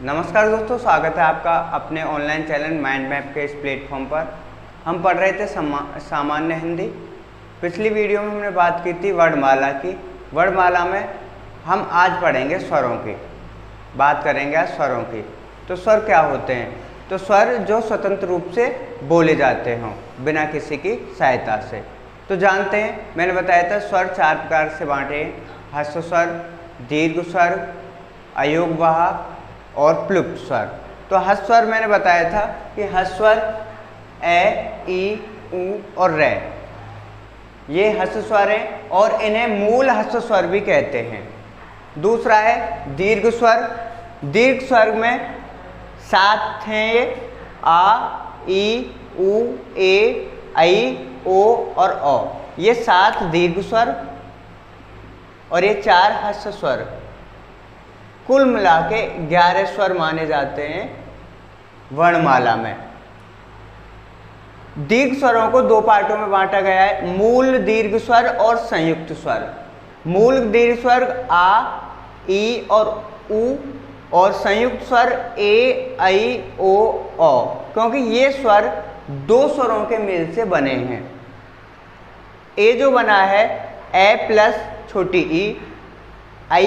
नमस्कार दोस्तों, स्वागत है आपका अपने ऑनलाइन चैनल माइंड मैप के इस प्लेटफॉर्म पर। हम पढ़ रहे थे सामान्य हिंदी। पिछली वीडियो में हमने बात की थी वर्णमाला की। वर्णमाला में हम आज पढ़ेंगे स्वरों की, बात करेंगे आज स्वरों की। तो स्वर क्या होते हैं? तो स्वर जो स्वतंत्र रूप से बोले जाते हों बिना किसी की सहायता से। तो जानते हैं, मैंने बताया था स्वर 4 प्रकार से बांटे हैं: ह्रस्व स्वर, दीर्घ स्वर, अयोगवाह और प्लुप्त स्वर। तो ह्रस्व स्वर मैंने बताया था कि ह्रस्व स्वर ए, ई, ऊ और रे, ये ह्रस्व स्वर हैं और इन्हें मूल ह्रस्व स्वर भी कहते हैं। दूसरा है दीर्घ स्वर। दीर्घ स्वर में 7 हैं ये: आ, ई, ऊ, ए, ऐ, ओ और औ। ये 7 दीर्घ स्वर और ये 4 ह्रस्व स्वर। कुल मिला के 11 स्वर माने जाते हैं वर्णमाला में। दीर्घ स्वरों को 2 पार्टों में बांटा गया है: मूल दीर्घ स्वर और संयुक्त स्वर। मूल दीर्घ स्वर आ, ई और ऊ, और संयुक्त स्वर ए, ऐ, ओ, औ, क्योंकि ये स्वर 2 स्वरों के मेल से बने हैं। ए जो बना है ए प्लस छोटी ई, ऐ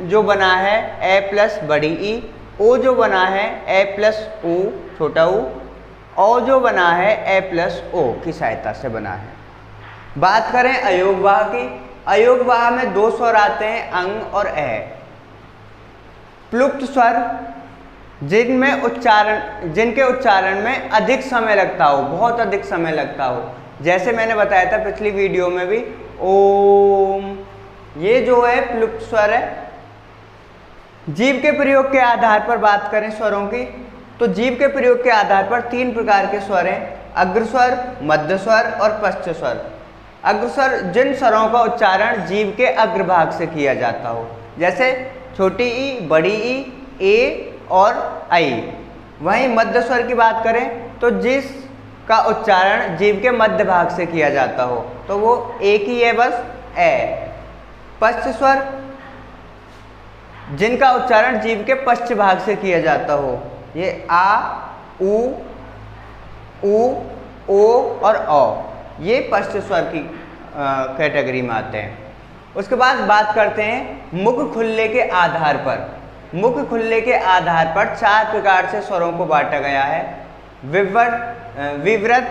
जो बना है ए प्लस बड़ी ई, ओ जो बना है ए प्लस ऊ छोटा ऊ, औ जो बना है ए प्लस ओ की सहायता से बना है। बात करें अयोगवाह की। अयोगवाह में 2 स्वर आते हैं, अंग और ए। प्लुप्त स्वर जिनके उच्चारण में अधिक समय लगता हो, बहुत अधिक समय लगता हो। जैसे मैंने बताया था पिछली वीडियो में भी, ओम, ये जो है प्लुप्त स्वर है। जीभ के प्रयोग के आधार पर बात करें स्वरों की, तो जीभ के प्रयोग के आधार पर 3 प्रकार के स्वर हैं: अग्रस्वर, मध्य स्वर और पश्च स्वर। अग्रस्वर जिन स्वरों का उच्चारण जीभ के अग्रभाग से किया जाता हो, जैसे छोटी ई, बड़ी ई, ए और ऐ। वहीं मध्य स्वर की बात करें तो जिसका उच्चारण जीभ के मध्य भाग से किया जाता हो, तो वो एक ही है, बस ए। पश्च स्वर जिनका उच्चारण जीभ के पश्च भाग से किया जाता हो, ये आ, ऊ, ओ और औ, ये पश्च स्वर की कैटेगरी में आते हैं। उसके बाद बात करते हैं मुख खुलने के आधार पर। मुख खुलने के आधार पर 4 प्रकार से स्वरों को बांटा गया है: विवृत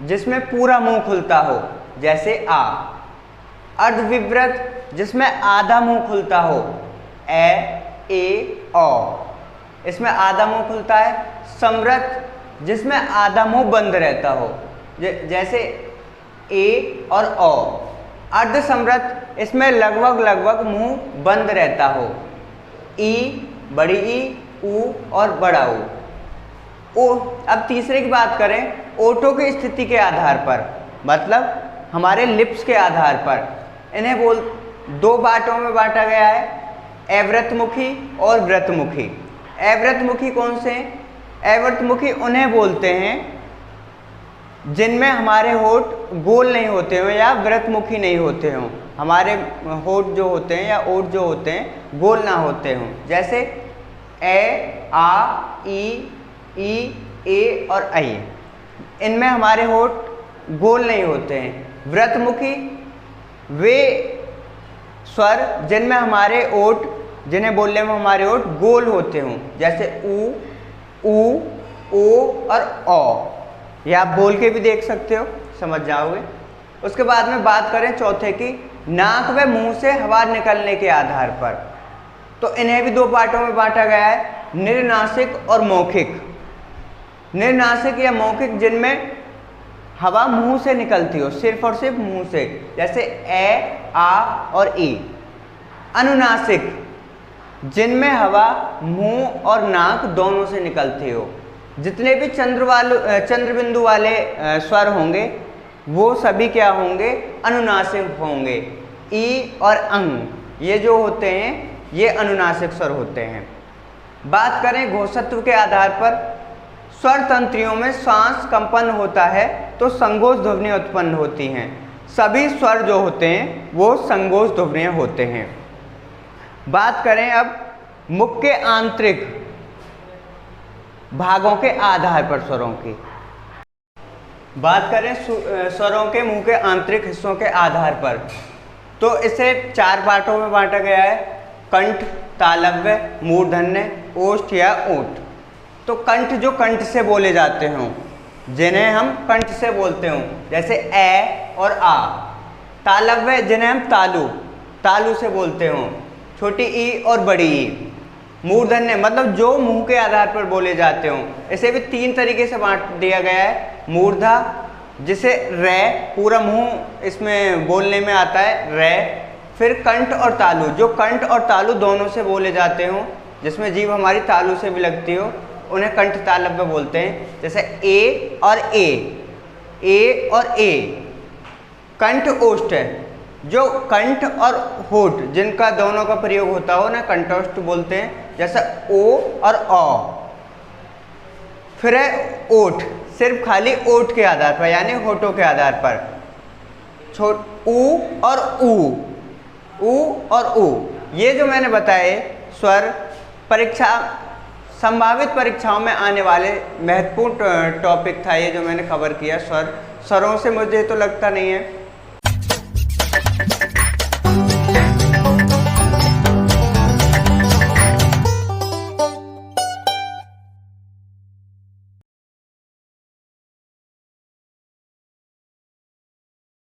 जिसमें पूरा मुंह खुलता हो, जैसे आ। अर्धविवृत जिसमें आधा मुंह खुलता हो, ए, औ, इसमें आधा मुंह खुलता है। समृत जिसमें आधा मुंह बंद रहता हो, जैसे ए और औ। अर्धसमृत इसमें लगभग मुंह बंद रहता हो, ई, बड़ी ई, ऊ और बड़ा ऊ। ओ। अब तीसरे की बात करें, ओठों की स्थिति के आधार पर, मतलब हमारे लिप्स के आधार पर, इन्हें 2 बांटों में बांटा गया है: अवृतमुखी और वृतमुखी। अवृतमुखी कौन से हैं? अवृतमुखी उन्हें बोलते हैं जिनमें हमारे होठ गोल नहीं होते हों या वृतमुखी नहीं होते हों। हमारे होठ जो होते हैं या ओठ जो होते हैं गोल ना होते हों, जैसे ए, आ, ई, ए और ऐ। इनमें हमारे होठ गोल नहीं होते हैं। वृतमुखी वे स्वर जिनमें हमारे ओठ, जिन्हें बोलने में हमारे ओठ गोल होते हों, जैसे ऊ, ओ और औ। ये आप बोल के भी देख सकते हो, समझ जाओगे। उसके बाद में बात करें चौथे की, नाक व मुंह से हवा निकलने के आधार पर, तो इन्हें भी 2 पार्टों में बांटा गया है: निर्नासिक और मौखिक। निर्नासिक या मौखिक जिनमें हवा मुंह से निकलती हो, सिर्फ और सिर्फ मुंह से, जैसे ए, आ और ई। अनुनासिक जिनमें हवा मुंह और नाक दोनों से निकलती हो। जितने भी चंद्र बिंदु वाले स्वर होंगे वो सभी क्या होंगे? अनुनासिक होंगे। ई और अंग ये जो होते हैं ये अनुनासिक स्वर होते हैं। बात करें घोषत्व के आधार पर, स्वर तंत्रियों में श्वास कंपन होता है तो संघोष ध्वनि उत्पन्न होती हैं। सभी स्वर जो होते हैं वो संघोष ध्वनियाँ होते हैं। बात करें अब मुख के आंतरिक भागों के आधार पर स्वरों की बात करें, स्वरों के मुंह के आंतरिक हिस्सों के आधार पर, तो इसे 4 पार्टों में बांटा गया है। कंठ, तालव्य, मूर्धन्य, ओष्ठ या ओठ। तो कंठ जो कंठ से बोले जाते हों, जिन्हें हम कंठ से बोलते हों, जैसे ए और आ। तालव्य जिन्हें हम तालू से बोलते हों, छोटी ई और बड़ी ई। मूर्धन्य मतलब जो मुंह के आधार पर बोले जाते हों। इसे भी 3 तरीके से बांट दिया गया है। मूर्धा, जिसे रे, पूरा मुंह इसमें बोलने में आता है, रे। फिर कंठ और तालु, जो कंठ और तालु दोनों से बोले जाते हों, जिसमें जीभ हमारी तालु से भी लगती हो, उन्हें कंठ तालव्य बोलते हैं। जैसे ए और ए और ए। कंठ ओष्ठ है, जो कंठ और होठ जिनका दोनों का प्रयोग होता हो ना, कंठोष्ठ बोलते हैं। जैसे ओ और औ। फिर है ओठ, सिर्फ खाली ओठ के आधार पर, यानी होठों के आधार पर। ऊ और ऊ। ये जो मैंने बताए स्वर, संभावित परीक्षाओं में आने वाले महत्वपूर्ण टॉपिक था ये जो मैंने कवर किया। स्वरों से मुझे तो लगता नहीं है